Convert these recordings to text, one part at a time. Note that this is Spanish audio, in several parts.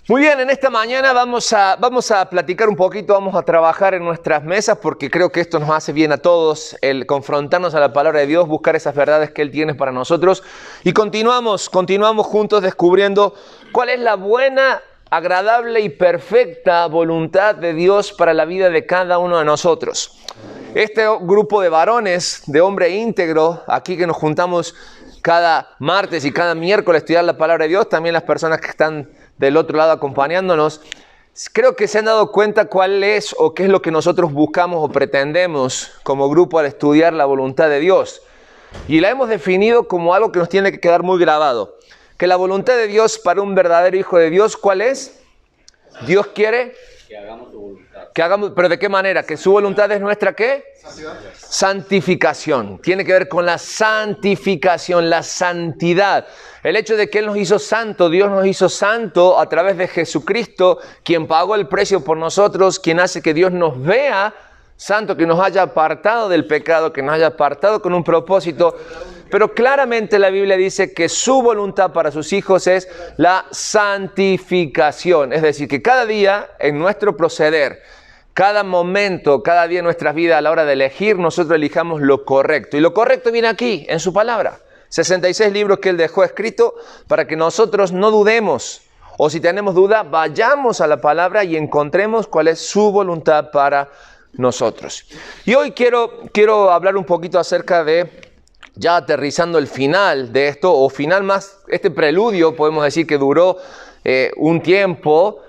Muy bien, en esta mañana vamos a platicar un poquito, vamos a trabajar en nuestras mesas porque creo que esto nos hace bien a todos, el confrontarnos a la palabra de Dios, buscar esas verdades que Él tiene para nosotros y continuamos juntos descubriendo cuál es la buena, agradable y perfecta voluntad de Dios para la vida de cada uno de nosotros. Este grupo de varones, de hombre íntegro, aquí que nos juntamos cada martes y cada miércoles a estudiar la palabra de Dios, también las personas que están del otro lado acompañándonos, creo que se han dado cuenta cuál es o qué es lo que nosotros buscamos o pretendemos como grupo al estudiar la voluntad de Dios. Y la hemos definido como algo que nos tiene que quedar muy grabado. Que la voluntad de Dios para un verdadero hijo de Dios, ¿cuál es? Dios quiere que hagamos su voluntad. ¿pero de qué manera? ¿Que su voluntad es nuestra qué? Santificación. Tiene que ver con la santificación, la santidad. El hecho de que Él nos hizo santo, Dios nos hizo santo a través de Jesucristo, quien pagó el precio por nosotros, quien hace que Dios nos vea santo, que nos haya apartado del pecado, que nos haya apartado con un propósito. Pero claramente la Biblia dice que su voluntad para sus hijos es la santificación. Es decir, que cada día en nuestro proceder, cada momento, cada día de nuestras vidas, a la hora de elegir, nosotros elijamos lo correcto. Y lo correcto viene aquí, en su palabra. 66 libros que Él dejó escrito para que nosotros no dudemos. O si tenemos duda, vayamos a la palabra y encontremos cuál es su voluntad para nosotros. Y hoy quiero hablar un poquito acerca de, ya aterrizando el final de esto, o final más, este preludio, podemos decir que duró un tiempo,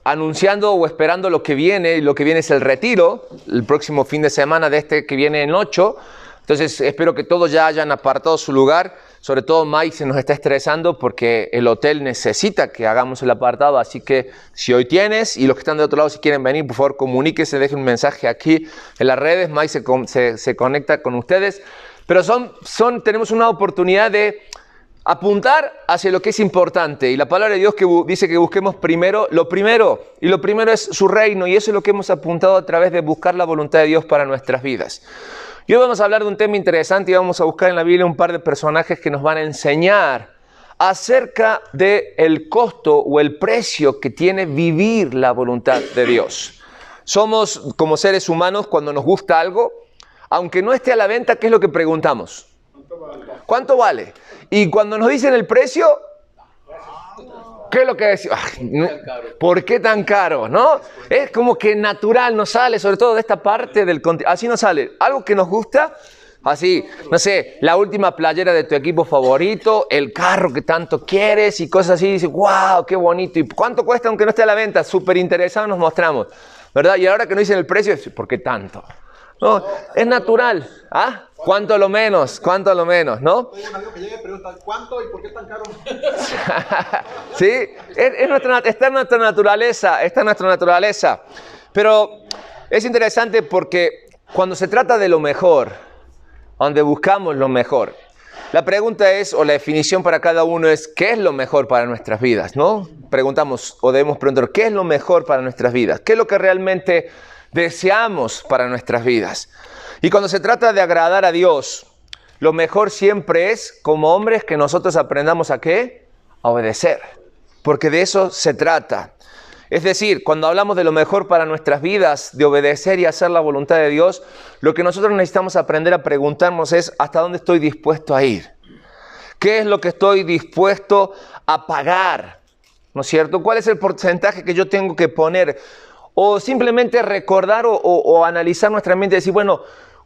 anunciando o esperando lo que viene. Lo que viene es el retiro, el próximo fin de semana de este que viene en 8. Entonces espero que todos ya hayan apartado su lugar. Sobre todo Mike se nos está estresando porque el hotel necesita que hagamos el apartado. Así que si hoy tienes, y los que están de otro lado si quieren venir, por favor comuníquese, dejen un mensaje aquí en las redes. Mike se conecta con ustedes. Pero tenemos una oportunidad de apuntar hacia lo que es importante. Y la palabra de Dios que dice que busquemos primero lo primero. Y lo primero es su reino. Y eso es lo que hemos apuntado a través de buscar la voluntad de Dios para nuestras vidas. Y hoy vamos a hablar de un tema interesante y vamos a buscar en la Biblia un par de personajes que nos van a enseñar acerca del costo o el precio que tiene vivir la voluntad de Dios. Somos como seres humanos, cuando nos gusta algo, aunque no esté a la venta, ¿qué es lo que preguntamos? ¿Cuánto vale? Y cuando nos dicen el precio, ¿qué es lo que decimos? ¿Por qué tan caro? ¿No? Es como que natural nos sale, sobre todo de esta parte del continente. Así nos sale. Algo que nos gusta, así, no sé, la última playera de tu equipo favorito, el carro que tanto quieres y cosas así. Dices, wow, qué bonito. ¿Y cuánto cuesta aunque no esté a la venta? Súper interesados nos mostramos, ¿verdad? Y ahora que nos dicen el precio, ¿por qué tanto? No, es natural. ¿Ah? ¿Cuánto lo menos? ¿Cuánto lo menos? ¿No? Algo que llegue y pregunta, ¿cuánto y por qué tan caro? Sí, está en nuestra naturaleza. Pero es interesante porque cuando se trata de lo mejor, donde buscamos lo mejor, la pregunta es, o la definición para cada uno es, ¿qué es lo mejor para nuestras vidas? ¿No? Preguntamos, o debemos preguntar, ¿qué es lo mejor para nuestras vidas? ¿Qué es lo que realmente deseamos para nuestras vidas? Y cuando se trata de agradar a Dios, lo mejor siempre es, como hombres, que nosotros aprendamos ¿a qué? A obedecer. Porque de eso se trata. Es decir, cuando hablamos de lo mejor para nuestras vidas, de obedecer y hacer la voluntad de Dios, lo que nosotros necesitamos aprender a preguntarnos es ¿hasta dónde estoy dispuesto a ir? ¿Qué es lo que estoy dispuesto a pagar? ¿No es cierto? ¿Cuál es el porcentaje que yo tengo que poner? O simplemente recordar o analizar nuestra mente y decir, bueno,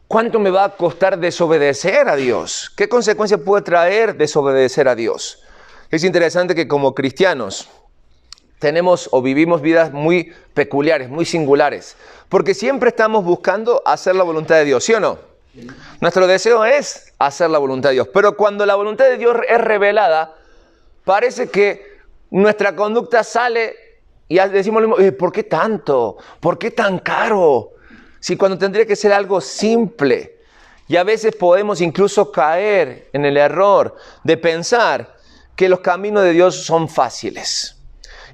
¿cuánto me va a costar desobedecer a Dios? ¿Qué consecuencias puede traer desobedecer a Dios? Es interesante que como cristianos tenemos o vivimos vidas muy peculiares, muy singulares, porque siempre estamos buscando hacer la voluntad de Dios, ¿sí o no? Nuestro deseo es hacer la voluntad de Dios, pero cuando la voluntad de Dios es revelada, parece que nuestra conducta sale y decimos lo mismo, ¿por qué tanto? ¿Por qué tan caro? Si cuando tendría que ser algo simple. Y a veces podemos incluso caer en el error de pensar que los caminos de Dios son fáciles.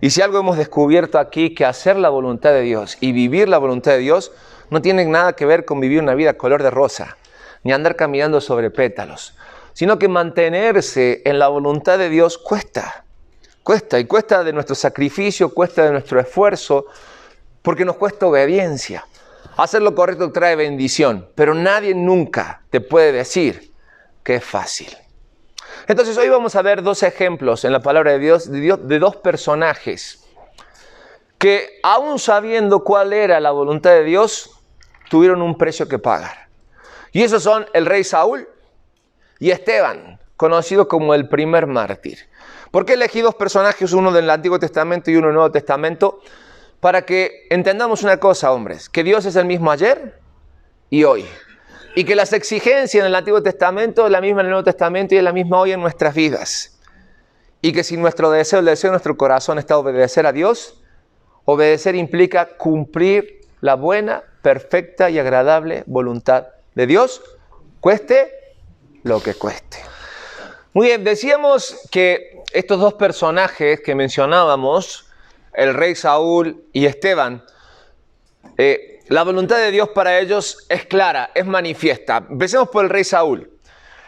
Y si algo hemos descubierto aquí, que hacer la voluntad de Dios y vivir la voluntad de Dios no tiene nada que ver con vivir una vida color de rosa, ni andar caminando sobre pétalos, sino que mantenerse en la voluntad de Dios cuesta. Cuesta, y cuesta de nuestro sacrificio, cuesta de nuestro esfuerzo, porque nos cuesta obediencia. Hacer lo correcto trae bendición, pero nadie nunca te puede decir que es fácil. Entonces hoy vamos a ver dos ejemplos en la palabra de Dios de dos personajes que, aún sabiendo cuál era la voluntad de Dios, tuvieron un precio que pagar. Y esos son el rey Saúl y Esteban, conocido como el primer mártir. ¿Por qué elegí dos personajes, uno del Antiguo Testamento y uno del Nuevo Testamento? Para que entendamos una cosa, hombres, que Dios es el mismo ayer y hoy. Y que las exigencias en el Antiguo Testamento es la misma en el Nuevo Testamento y es la misma hoy en nuestras vidas. Y que si nuestro deseo, el deseo de nuestro corazón está obedecer a Dios, obedecer implica cumplir la buena, perfecta y agradable voluntad de Dios, cueste lo que cueste. Muy bien, decíamos que estos dos personajes que mencionábamos, el rey Saúl y Esteban, la voluntad de Dios para ellos es clara, es manifiesta. Empecemos por el rey Saúl.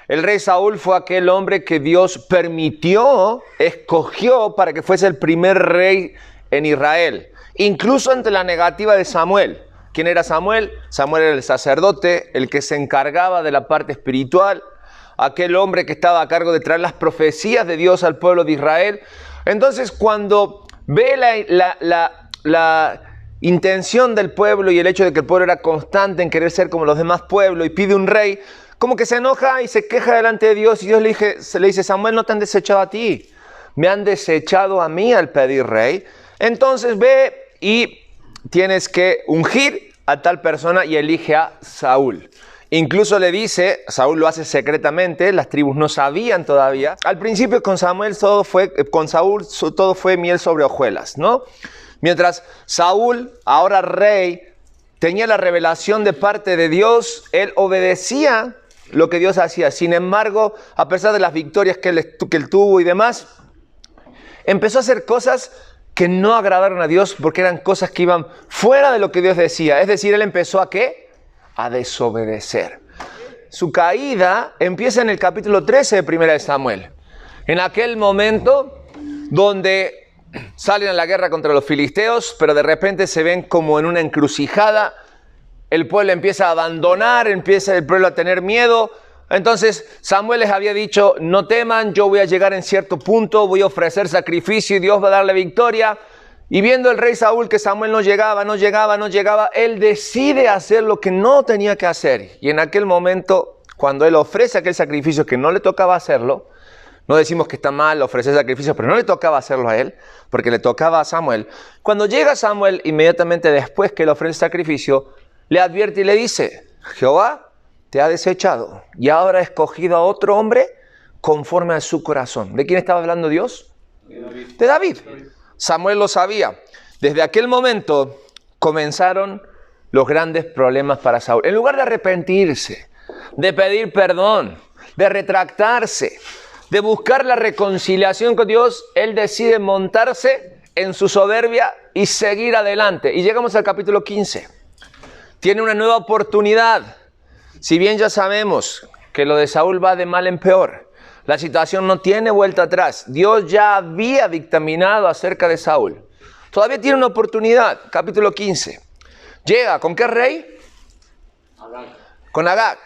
El rey Saúl fue aquel hombre que Dios permitió, escogió para que fuese el primer rey en Israel. Incluso ante la negativa de Samuel. ¿Quién era Samuel? Samuel era el sacerdote, el que se encargaba de la parte espiritual, aquel hombre que estaba a cargo de traer las profecías de Dios al pueblo de Israel. Entonces, cuando ve la intención del pueblo y el hecho de que el pueblo era constante en querer ser como los demás pueblos y pide un rey, como que se enoja y se queja delante de Dios, y Dios le dice, Samuel, no te han desechado a ti, me han desechado a mí al pedir rey. Entonces ve y tienes que ungir a tal persona y elige a Saúl. Incluso le dice, Saúl lo hace secretamente, las tribus no sabían todavía. Al principio con Saúl todo fue miel sobre hojuelas, ¿no? Mientras Saúl, ahora rey, tenía la revelación de parte de Dios, él obedecía lo que Dios hacía. Sin embargo, a pesar de las victorias que él tuvo y demás, empezó a hacer cosas que no agradaron a Dios porque eran cosas que iban fuera de lo que Dios decía. Es decir, él empezó ¿a qué? A desobedecer. Su caída empieza en el capítulo 13 de 1 de Samuel. En aquel momento donde salen a la guerra contra los filisteos, pero de repente se ven como en una encrucijada. El pueblo empieza a abandonar, empieza el pueblo a tener miedo. Entonces Samuel les había dicho, no teman, yo voy a llegar en cierto punto, voy a ofrecer sacrificio y Dios va a darle victoria. Y viendo el rey Saúl que Samuel no llegaba, él decide hacer lo que no tenía que hacer. Y en aquel momento, cuando él ofrece aquel sacrificio que no le tocaba hacerlo, no decimos que está mal ofrecer sacrificios, pero no le tocaba hacerlo a él, porque le tocaba a Samuel. Cuando llega Samuel, inmediatamente después que le ofrece el sacrificio, le advierte y le dice, Jehová te ha desechado y ahora ha escogido a otro hombre conforme a su corazón. ¿De quién estaba hablando Dios? De David. Samuel lo sabía. Desde aquel momento comenzaron los grandes problemas para Saúl. En lugar de arrepentirse, de pedir perdón, de retractarse, de buscar la reconciliación con Dios, él decide montarse en su soberbia y seguir adelante. Y llegamos al capítulo 15. Tiene una nueva oportunidad. Si bien ya sabemos que lo de Saúl va de mal en peor, la situación no tiene vuelta atrás. Dios ya había dictaminado acerca de Saúl. Todavía tiene una oportunidad. Capítulo 15. Llega, ¿con qué rey? Agag. Con Agag.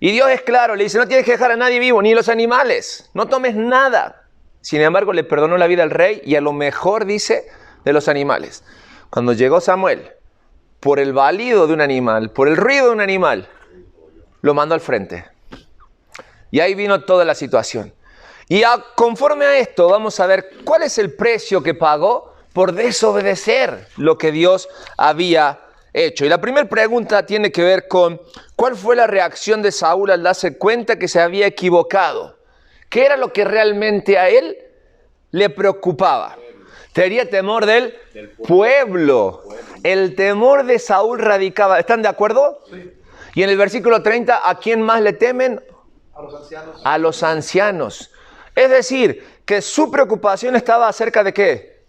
Y Dios es claro, le dice, no tienes que dejar a nadie vivo, ni los animales. No tomes nada. Sin embargo, le perdonó la vida al rey y a lo mejor, dice, de los animales. Cuando llegó Samuel, por el balido de un animal, por el ruido de un animal, lo mandó al frente. Y ahí vino toda la situación. Y conforme a esto, vamos a ver cuál es el precio que pagó por desobedecer lo que Dios había hecho. Y la primera pregunta tiene que ver con cuál fue la reacción de Saúl al darse cuenta que se había equivocado. ¿Qué era lo que realmente a él le preocupaba? Tenía temor del pueblo. El temor de Saúl radicaba. ¿Están de acuerdo? Sí. Y en el versículo 30, ¿a quién más le temen? A los ancianos. A los ancianos. Es decir, que su preocupación estaba acerca de ¿qué?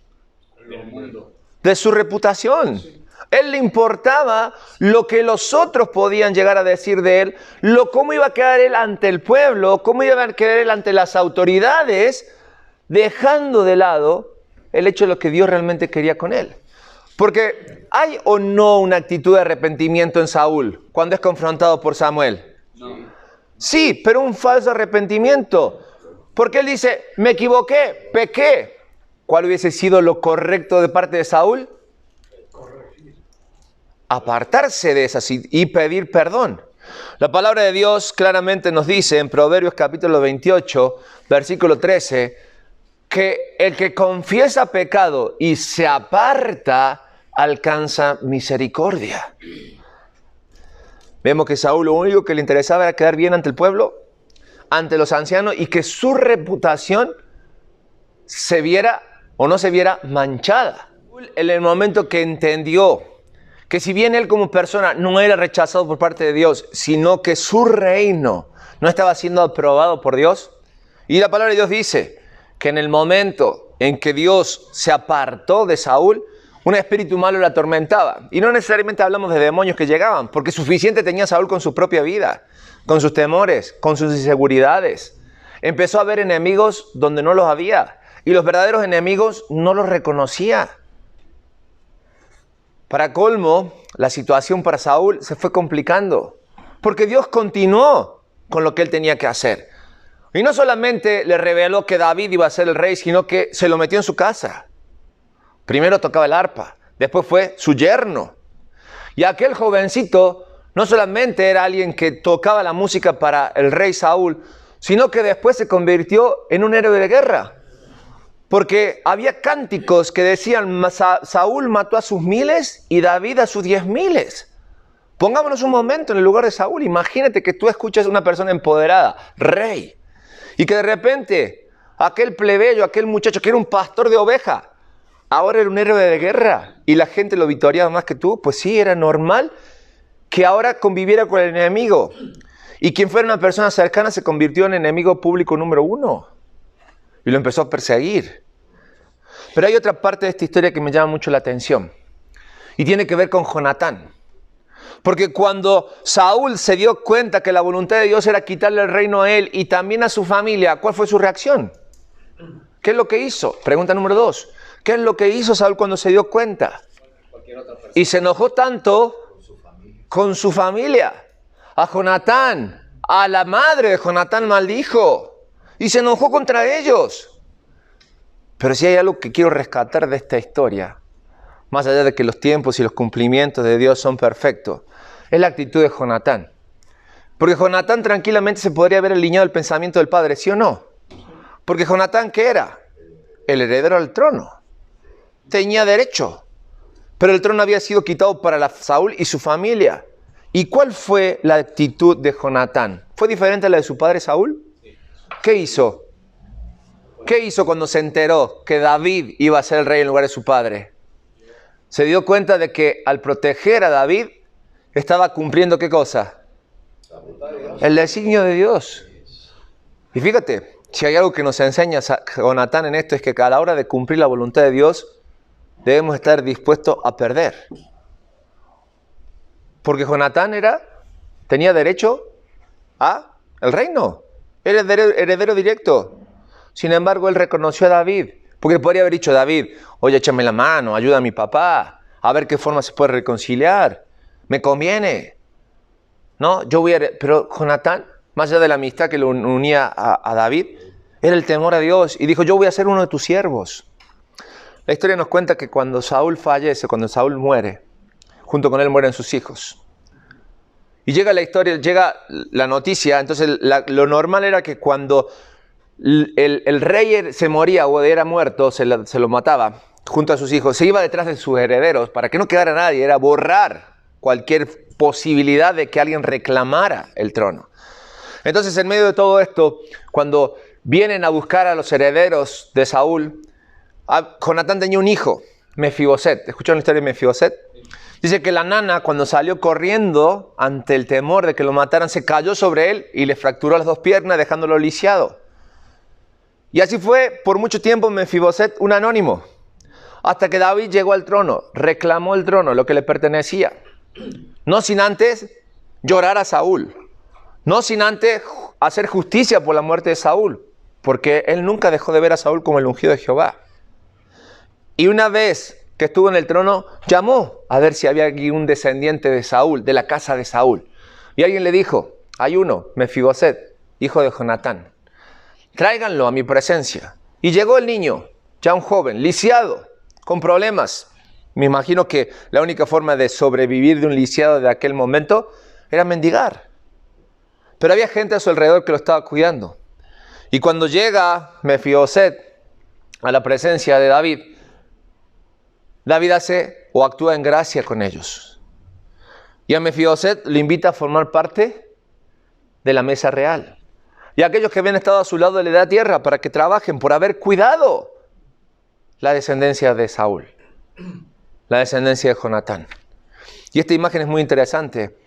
Del mundo. De su reputación. Sí. Él le importaba lo que los otros podían llegar a decir de él, cómo iba a quedar él ante el pueblo, cómo iba a quedar él ante las autoridades, dejando de lado el hecho de lo que Dios realmente quería con él. Porque ¿hay o no una actitud de arrepentimiento en Saúl cuando es confrontado por Samuel? No. Sí, pero un falso arrepentimiento. Porque él dice, me equivoqué, pequé. ¿Cuál hubiese sido lo correcto de parte de Saúl? Apartarse de esas y pedir perdón. La palabra de Dios claramente nos dice en Proverbios capítulo 28, versículo 13, que el que confiesa pecado y se aparta alcanza misericordia. Vemos que Saúl lo único que le interesaba era quedar bien ante el pueblo, ante los ancianos, y que su reputación se viera o no se viera manchada. En el momento que entendió que si bien él como persona no era rechazado por parte de Dios, sino que su reino no estaba siendo aprobado por Dios, y la palabra de Dios dice que en el momento en que Dios se apartó de Saúl, un espíritu malo le atormentaba. Y no necesariamente hablamos de demonios que llegaban, porque suficiente tenía Saúl con su propia vida, con sus temores, con sus inseguridades. Empezó a ver enemigos donde no los había, y los verdaderos enemigos no los reconocía. Para colmo, la situación para Saúl se fue complicando, porque Dios continuó con lo que él tenía que hacer. Y no solamente le reveló que David iba a ser el rey, sino que se lo metió en su casa. Primero tocaba el arpa, después fue su yerno. Y aquel jovencito no solamente era alguien que tocaba la música para el rey Saúl, sino que después se convirtió en un héroe de guerra. Porque había cánticos que decían, Saúl mató a sus miles y David a sus 10,000. Pongámonos un momento en el lugar de Saúl. Imagínate que tú escuchas a una persona empoderada, rey, y que de repente aquel plebeyo, aquel muchacho que era un pastor de oveja, ahora era un héroe de guerra y la gente lo victoriaba más que tú. Pues sí, era normal que ahora conviviera con el enemigo. Y quien fuera una persona cercana se convirtió en enemigo público número 1. Y lo empezó a perseguir. Pero hay otra parte de esta historia que me llama mucho la atención. Y tiene que ver con Jonatán. Porque cuando Saúl se dio cuenta que la voluntad de Dios era quitarle el reino a él y también a su familia, ¿cuál fue su reacción? ¿Qué es lo que hizo? Pregunta número 2. ¿Qué es lo que hizo Saúl cuando se dio cuenta? Y se enojó tanto con su familia. A Jonatán, a la madre de Jonatán maldijo. Y se enojó contra ellos. Pero si hay algo que quiero rescatar de esta historia, más allá de que los tiempos y los cumplimientos de Dios son perfectos, es la actitud de Jonatán. Porque Jonatán tranquilamente se podría haber alineado el pensamiento del padre, ¿sí o no? Porque Jonatán, ¿qué era? El heredero al trono. Tenía derecho. Pero el trono había sido quitado para Saúl y su familia. ¿Y cuál fue la actitud de Jonatán? ¿Fue diferente a la de su padre Saúl? ¿Qué hizo? ¿Qué hizo cuando se enteró que David iba a ser el rey en lugar de su padre? Se dio cuenta de que al proteger a David, estaba cumpliendo ¿qué cosa? El designio de Dios. Y fíjate, si hay algo que nos enseña Jonatán en esto, es que a la hora de cumplir la voluntad de Dios, debemos estar dispuestos a perder. Porque Jonatán tenía derecho a el reino. Era heredero directo. Sin embargo, él reconoció a David. Porque podría haber dicho David, oye, échame la mano, ayuda a mi papá, a ver qué forma se puede reconciliar. Me conviene. No, pero Jonatán, más allá de la amistad que lo unía a David, era el temor a Dios. Y dijo, yo voy a ser uno de tus siervos. La historia nos cuenta que cuando Saúl fallece, cuando Saúl muere, junto con él mueren sus hijos. Y llega la noticia, entonces lo normal era que cuando el rey se moría o era muerto, se lo mataba junto a sus hijos, se iba detrás de sus herederos para que no quedara nadie, era borrar cualquier posibilidad de que alguien reclamara el trono. Entonces, en medio de todo esto, cuando vienen a buscar a los herederos de Saúl, Jonatán tenía un hijo, Mefiboset. ¿Escucharon la historia de Mefiboset? Dice que la nana, cuando salió corriendo ante el temor de que lo mataran, se cayó sobre él y le fracturó las 2 piernas, dejándolo lisiado. Y así fue por mucho tiempo Mefiboset un anónimo, hasta que David llegó al trono, reclamó el trono, lo que le pertenecía. No sin antes llorar a Saúl, no sin antes hacer justicia por la muerte de Saúl, porque él nunca dejó de ver a Saúl como el ungido de Jehová. Y una vez que estuvo en el trono, llamó a ver si había aquí un descendiente de Saúl, de la casa de Saúl. Y alguien le dijo, hay uno, Mefiboset, hijo de Jonatán. Tráiganlo a mi presencia. Y llegó el niño, ya un joven, lisiado, con problemas. Me imagino que la única forma de sobrevivir de un lisiado de aquel momento era mendigar. Pero había gente a su alrededor que lo estaba cuidando. Y cuando llega Mefiboset a la presencia de David, David hace o actúa en gracia con ellos. Y a Mefiboset le invita a formar parte de la mesa real. Y a aquellos que habían estado a su lado le da tierra para que trabajen por haber cuidado la descendencia de Saúl, la descendencia de Jonatán. Y esta imagen es muy interesante,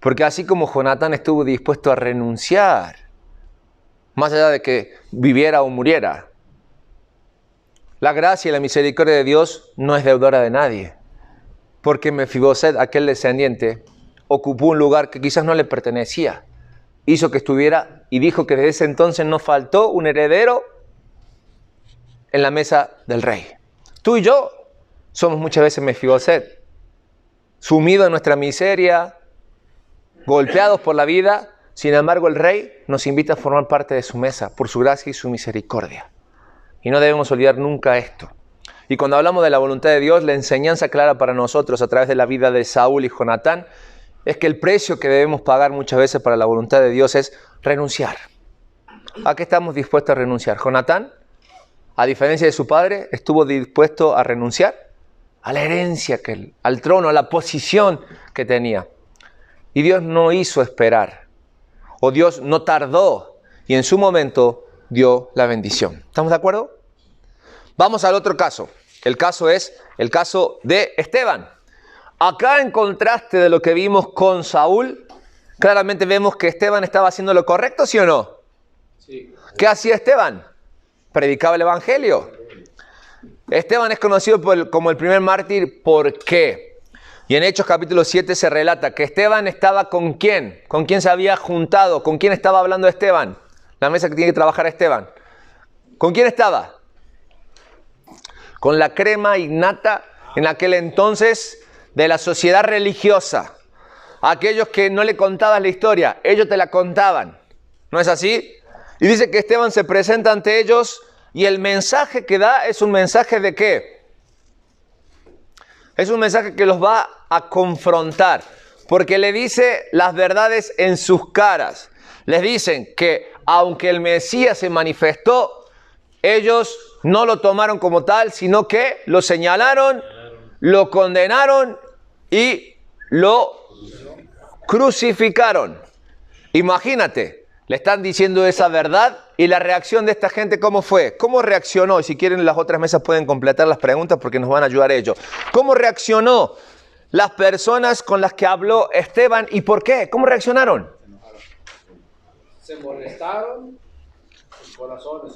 porque así como Jonatán estuvo dispuesto a renunciar, más allá de que viviera o muriera, la gracia y la misericordia de Dios no es deudora de nadie. Porque Mefiboset, aquel descendiente, ocupó un lugar que quizás no le pertenecía. Hizo que estuviera y dijo que desde ese entonces no faltó un heredero en la mesa del rey. Tú y yo somos muchas veces Mefiboset, sumidos en nuestra miseria, golpeados por la vida. Sin embargo, el rey nos invita a formar parte de su mesa por su gracia y su misericordia. Y no debemos olvidar nunca esto. Y cuando hablamos de la voluntad de Dios, la enseñanza clara para nosotros a través de la vida de Saúl y Jonatán es que el precio que debemos pagar muchas veces para la voluntad de Dios es renunciar. ¿A qué estamos dispuestos a renunciar? Jonatán, a diferencia de su padre, estuvo dispuesto a renunciar a la herencia, al trono, a la posición que tenía. Y Dios no hizo esperar, o Dios no tardó, y en su momento dio la bendición. ¿Estamos de acuerdo? Vamos al otro caso. El caso es el caso de Esteban. Acá, en contraste de lo que vimos con Saúl, claramente vemos que Esteban estaba haciendo lo correcto, ¿sí o no? Sí. ¿Qué hacía Esteban? Predicaba el evangelio. Esteban es conocido como el primer mártir. ¿Por qué? Y en Hechos capítulo 7 se relata que Esteban estaba ¿con quién? ¿Con quién se había juntado? ¿Con quién estaba hablando Esteban? La mesa que tiene que trabajar Esteban. ¿Con quién estaba? Con la crema innata en aquel entonces de la sociedad religiosa. Aquellos que no le contabas la historia, ellos te la contaban. ¿No es así? Y dice que Esteban se presenta ante ellos y el mensaje que da es un mensaje ¿de qué? Es un mensaje que los va a confrontar, porque le dice las verdades en sus caras. Les dicen que aunque el Mesías se manifestó, ellos no lo tomaron como tal, sino que lo señalaron, lo condenaron y lo crucificaron. Imagínate, le están diciendo esa verdad y la reacción de esta gente, ¿cómo fue? ¿Cómo reaccionó? Y si quieren, las otras mesas pueden completar las preguntas porque nos van a ayudar ellos. ¿Cómo reaccionó las personas con las que habló Esteban y por qué? ¿Cómo reaccionaron? Se molestaron, sus corazones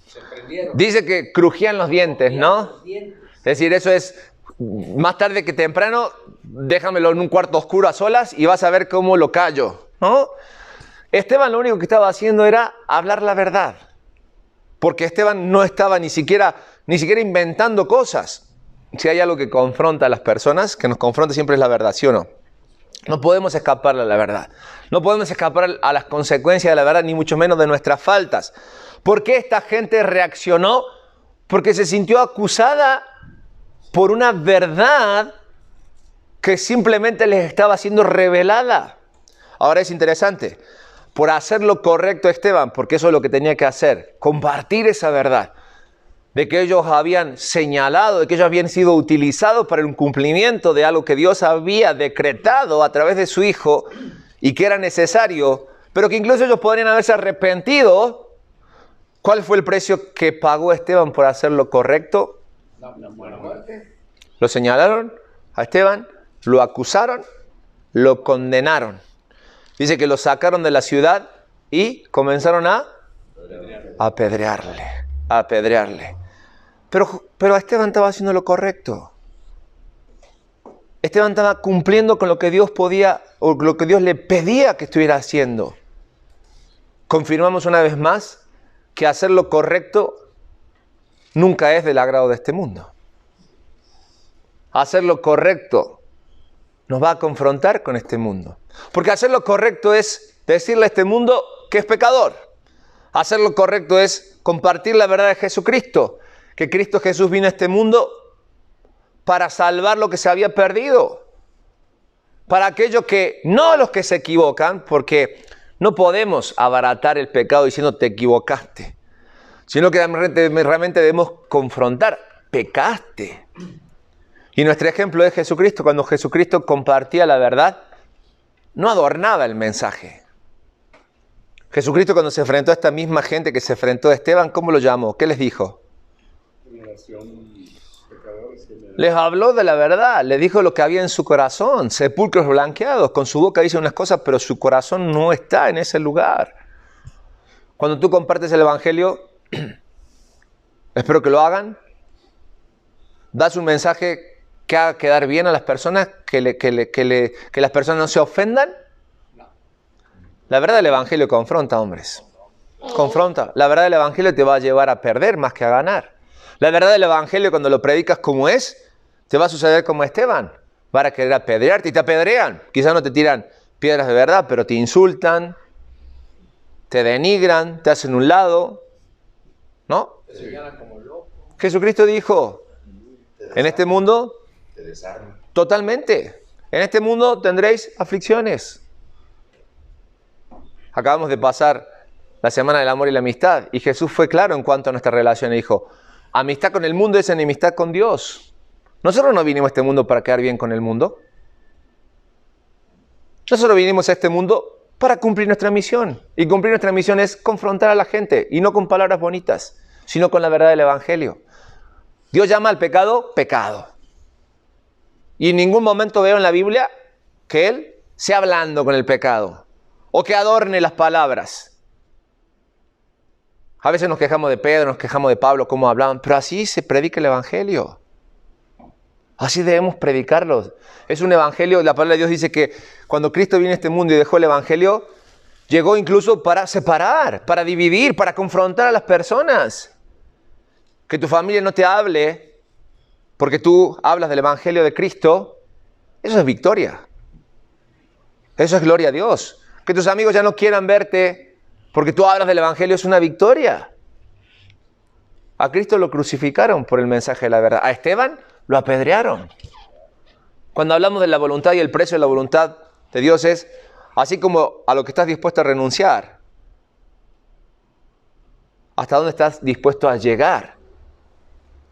se prendieron. Dice que crujían los dientes, ¿no? Es decir, eso es más tarde que temprano, déjamelo en un cuarto oscuro a solas y vas a ver cómo lo callo, ¿no? Esteban lo único que estaba haciendo era hablar la verdad, porque Esteban no estaba ni siquiera inventando cosas. Si hay algo que confronta a las personas, que nos confronta siempre es la verdad, ¿sí o no? No podemos escapar a la verdad. No podemos escapar a las consecuencias de la verdad, ni mucho menos de nuestras faltas. ¿Por qué esta gente reaccionó? Porque se sintió acusada por una verdad que simplemente les estaba siendo revelada. Ahora es interesante, por hacer lo correcto Esteban, porque eso es lo que tenía que hacer, compartir esa verdad, de que ellos habían señalado, de que ellos habían sido utilizados para el cumplimiento de algo que Dios había decretado a través de su Hijo y que era necesario, pero que incluso ellos podrían haberse arrepentido. ¿Cuál fue el precio que pagó Esteban por hacer lo correcto? La muerte. Lo señalaron a Esteban, lo acusaron, lo condenaron. Dice que lo sacaron de la ciudad y comenzaron a apedrearle. Pero Esteban estaba haciendo lo correcto. Esteban estaba cumpliendo con lo que Dios podía, o lo que Dios le pedía que estuviera haciendo. Confirmamos una vez más que hacer lo correcto nunca es del agrado de este mundo. hacer lo correcto nos va a confrontar con este mundo. Porque hacer lo correcto es decirle a este mundo que es pecador. Hacer lo correcto es compartir la verdad de Jesucristo, que Cristo Jesús vino a este mundo para salvar lo que se había perdido. Para aquellos que, no los que se equivocan, porque no podemos abaratar el pecado diciendo te equivocaste, sino que realmente debemos confrontar, pecaste. Y nuestro ejemplo es Jesucristo. Cuando Jesucristo compartía la verdad, no adornaba el mensaje. Jesucristo, cuando se enfrentó a esta misma gente que se enfrentó a Esteban, ¿cómo lo llamó? ¿Qué les dijo? Les habló de la verdad, les dijo lo que había en su corazón, sepulcros blanqueados. Con su boca dice unas cosas, pero su corazón no está en ese lugar. Cuando tú compartes el Evangelio, espero que lo hagan, das un mensaje que haga quedar bien a las personas, que las personas no se ofendan. La verdad del Evangelio confronta, hombres. Confronta. La verdad del Evangelio te va a llevar a perder más que a ganar. La verdad del Evangelio, cuando lo predicas como es, te va a suceder como Esteban. Van a querer apedrearte y te apedrean. Quizás no te tiran piedras de verdad, pero te insultan, te denigran, te hacen un lado. ¿No? Jesucristo dijo, en este mundo, totalmente, en este mundo tendréis aflicciones. Acabamos de pasar la semana del amor y la amistad, y Jesús fue claro en cuanto a nuestra relación. Dijo, amistad con el mundo es enemistad con Dios. Nosotros no vinimos a este mundo para quedar bien con el mundo. Nosotros vinimos a este mundo para cumplir nuestra misión. Y cumplir nuestra misión es confrontar a la gente, y no con palabras bonitas, sino con la verdad del Evangelio. Dios llama al pecado, pecado. Y en ningún momento veo en la Biblia que Él sea blando con el pecado, o que adorne las palabras. A veces nos quejamos de Pedro, nos quejamos de Pablo, cómo hablaban, pero así se predica el Evangelio. Así debemos predicarlo. Es un Evangelio, la palabra de Dios dice que cuando Cristo vino a este mundo y dejó el Evangelio, llegó incluso para separar, para dividir, para confrontar a las personas. Que tu familia no te hable porque tú hablas del Evangelio de Cristo, eso es victoria. Eso es gloria a Dios. Que tus amigos ya no quieran verte porque tú hablas del Evangelio es una victoria. A Cristo lo crucificaron por el mensaje de la verdad. A Esteban lo apedrearon. Cuando hablamos de la voluntad y el precio de la voluntad de Dios es así como a lo que estás dispuesto a renunciar. ¿Hasta dónde estás dispuesto a llegar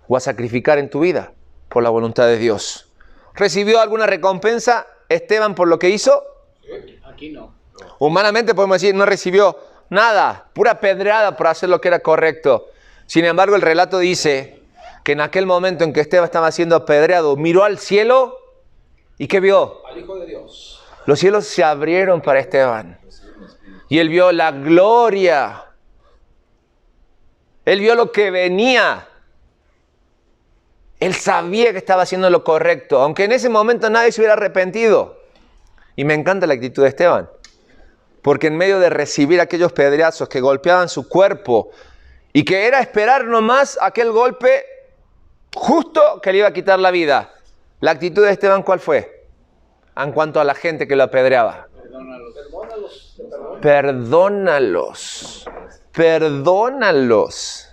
o a sacrificar en tu vida por la voluntad de Dios? ¿Recibió alguna recompensa Esteban por lo que hizo? Aquí no. Humanamente podemos decir, no recibió nada, pura pedrada por hacer lo que era correcto. Sin embargo, el relato dice que en aquel momento en que Esteban estaba siendo apedreado, miró al cielo y ¿qué vio? Al Hijo de Dios. Los cielos se abrieron para Esteban y él vio la gloria. Él vio lo que venía. Él sabía que estaba haciendo lo correcto, aunque en ese momento nadie se hubiera arrepentido. Y me encanta la actitud de Esteban, porque en medio de recibir aquellos pedreazos que golpeaban su cuerpo y que era esperar nomás aquel golpe justo que le iba a quitar la vida, la actitud de Esteban, ¿cuál fue? En cuanto a la gente que lo apedreaba. Perdónalos. Perdónalos.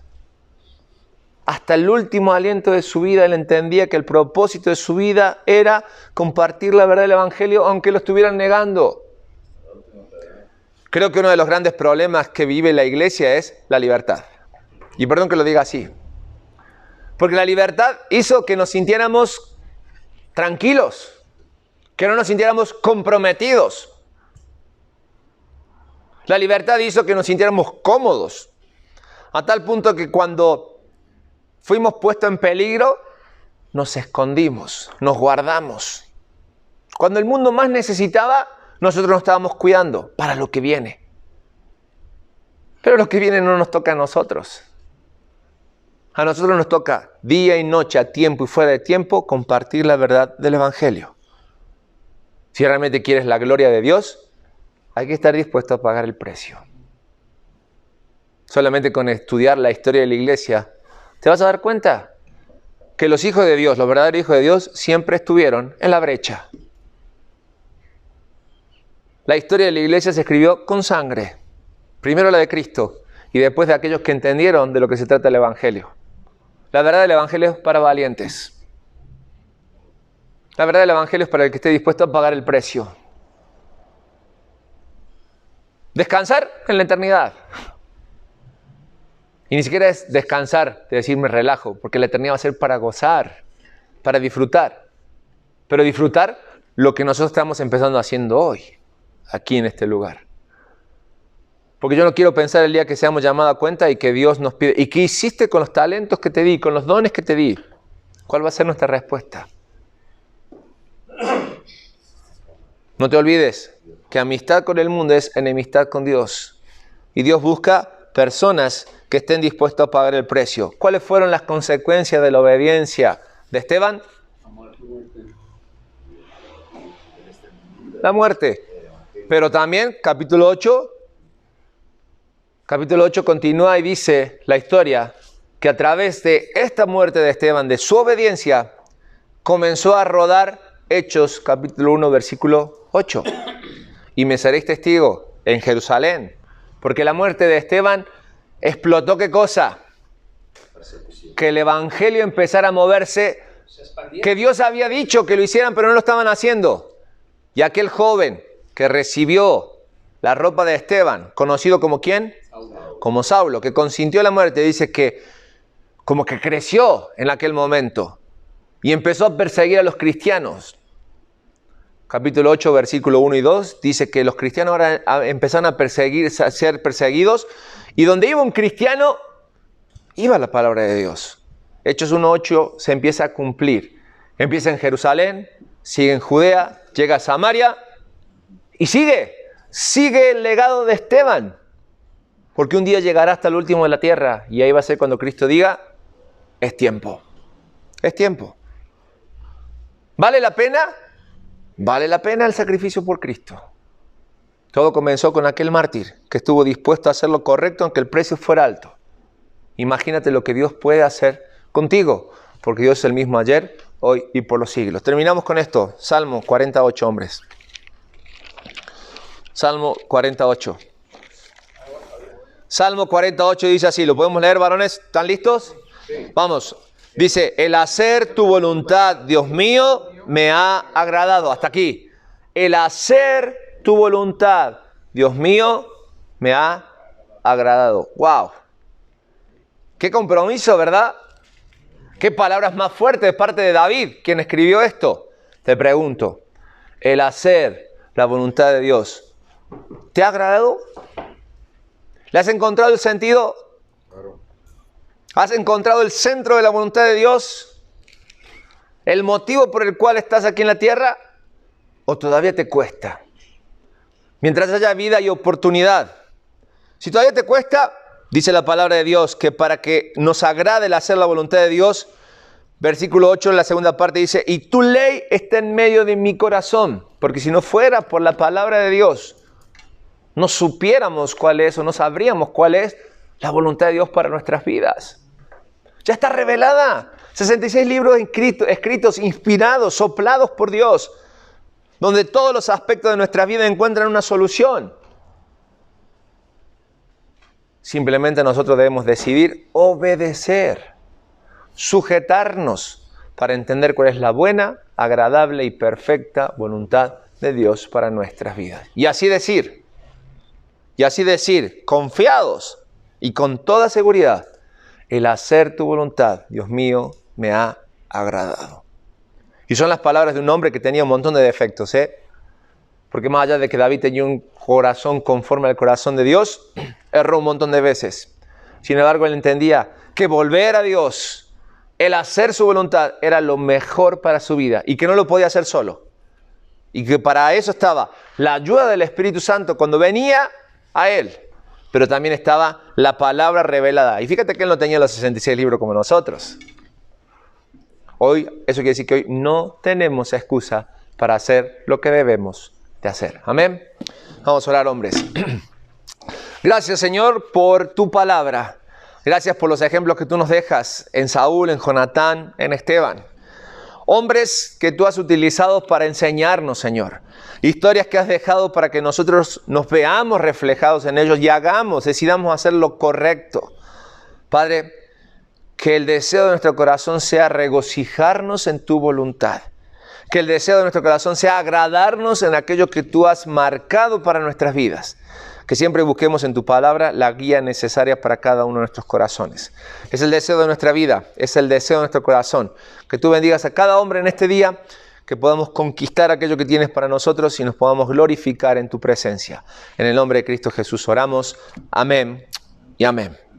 Hasta el último aliento de su vida, él entendía que el propósito de su vida era compartir la verdad del Evangelio, aunque lo estuvieran negando. Creo que uno de los grandes problemas que vive la iglesia es la libertad. Y perdón que lo diga así. Porque la libertad hizo que nos sintiéramos tranquilos, que no nos sintiéramos comprometidos. La libertad hizo que nos sintiéramos cómodos, a tal punto que cuando fuimos puestos en peligro, nos escondimos, nos guardamos. Cuando el mundo más necesitaba, nosotros nos estábamos cuidando para lo que viene. Pero lo que viene no nos toca a nosotros. A nosotros nos toca día y noche, a tiempo y fuera de tiempo, compartir la verdad del Evangelio. Si realmente quieres la gloria de Dios, hay que estar dispuesto a pagar el precio. Solamente con estudiar la historia de la iglesia, te vas a dar cuenta que los hijos de Dios, los verdaderos hijos de Dios, siempre estuvieron en la brecha. La historia de la iglesia se escribió con sangre. Primero la de Cristo y después de aquellos que entendieron de lo que se trata el Evangelio. La verdad del Evangelio es para valientes. La verdad del Evangelio es para el que esté dispuesto a pagar el precio. Descansar en la eternidad. Y ni siquiera es descansar, de decir me relajo, porque la eternidad va a ser para gozar, para disfrutar. Pero disfrutar lo que nosotros estamos empezando haciendo hoy, aquí en este lugar. Porque yo no quiero pensar el día que seamos llamados a cuenta y que Dios nos pide, ¿y qué hiciste con los talentos que te di, con los dones que te di? ¿Cuál va a ser nuestra respuesta? No te olvides que amistad con el mundo es enemistad con Dios. Y Dios busca personas que estén dispuestos a pagar el precio. ¿Cuáles fueron las consecuencias de la obediencia de Esteban? La muerte. Pero también, capítulo 8 continúa y dice la historia que a través de esta muerte de Esteban, de su obediencia, comenzó a rodar Hechos, capítulo 1, versículo 8. Y me seréis testigo en Jerusalén, porque la muerte de Esteban explotó, ¿qué cosa? Que el evangelio empezara a moverse, que Dios había dicho que lo hicieran, pero no lo estaban haciendo. Y aquel joven que recibió la ropa de Esteban, conocido como ¿quién? Como Saulo, que consintió la muerte, dice que como que creció en aquel momento y empezó a perseguir a los cristianos. Capítulo 8, versículo 1 y 2, dice que los cristianos ahora empezaron a ser perseguidos, y donde iba un cristiano, iba la palabra de Dios. Hechos 1:8 se empieza a cumplir. Empieza en Jerusalén, sigue en Judea, llega a Samaria, y sigue el legado de Esteban. Porque un día llegará hasta el último de la tierra, y ahí va a ser cuando Cristo diga, es tiempo. Es tiempo. ¿Vale la pena? Vale la pena el sacrificio por Cristo. Todo comenzó con aquel mártir que estuvo dispuesto a hacer lo correcto aunque el precio fuera alto. Imagínate lo que Dios puede hacer contigo, porque Dios es el mismo ayer, hoy y por los siglos. Terminamos con esto. Salmo 48, hombres. Salmo 48. Salmo 48 dice así, ¿lo podemos leer, varones? ¿Están listos? Sí. Vamos. Dice, el hacer tu voluntad, Dios mío, me ha agradado. Hasta aquí. El hacer tu voluntad, Dios mío, me ha agradado. ¡Wow! ¡Qué compromiso!, ¿verdad? ¿Qué palabras más fuertes de parte de David, quien escribió esto? Te pregunto, el hacer la voluntad de Dios, ¿te ha agradado? ¿Le has encontrado el sentido? Claro. ¿Has encontrado el centro de la voluntad de Dios? ¿El motivo por el cual estás aquí en la tierra? ¿O todavía te cuesta? Mientras haya vida y oportunidad. Si todavía te cuesta, dice la palabra de Dios que para que nos agrade el hacer la voluntad de Dios, versículo 8 en la segunda parte dice, y tu ley está en medio de mi corazón. Porque si no fuera por la palabra de Dios, no supiéramos cuál es o no sabríamos cuál es la voluntad de Dios para nuestras vidas. Ya está revelada. 66 libros escritos, inspirados, soplados por Dios, donde todos los aspectos de nuestra vida encuentran una solución. Simplemente nosotros debemos decidir obedecer, sujetarnos para entender cuál es la buena, agradable y perfecta voluntad de Dios para nuestras vidas. Y así decir, confiados y con toda seguridad, el hacer tu voluntad, Dios mío, me ha agradado. Y son las palabras de un hombre que tenía un montón de defectos, Porque más allá de que David tenía un corazón conforme al corazón de Dios, erró un montón de veces. Sin embargo, él entendía que volver a Dios, el hacer su voluntad, era lo mejor para su vida y que no lo podía hacer solo. Y que para eso estaba la ayuda del Espíritu Santo cuando venía a él. Pero también estaba la palabra revelada. Y fíjate que él no tenía los 66 libros como nosotros. Hoy, eso quiere decir que hoy no tenemos excusa para hacer lo que debemos de hacer. Amén. Vamos a orar, hombres. Gracias, Señor, por tu palabra. Gracias por los ejemplos que tú nos dejas en Saúl, en Jonatán, en Esteban. Hombres que tú has utilizado para enseñarnos, Señor. Historias que has dejado para que nosotros nos veamos reflejados en ellos y decidamos hacer lo correcto. Padre, que el deseo de nuestro corazón sea regocijarnos en tu voluntad. Que el deseo de nuestro corazón sea agradarnos en aquello que tú has marcado para nuestras vidas. Que siempre busquemos en tu palabra la guía necesaria para cada uno de nuestros corazones. Es el deseo de nuestra vida, es el deseo de nuestro corazón. Que tú bendigas a cada hombre en este día, que podamos conquistar aquello que tienes para nosotros y nos podamos glorificar en tu presencia. En el nombre de Cristo Jesús oramos. Amén y amén.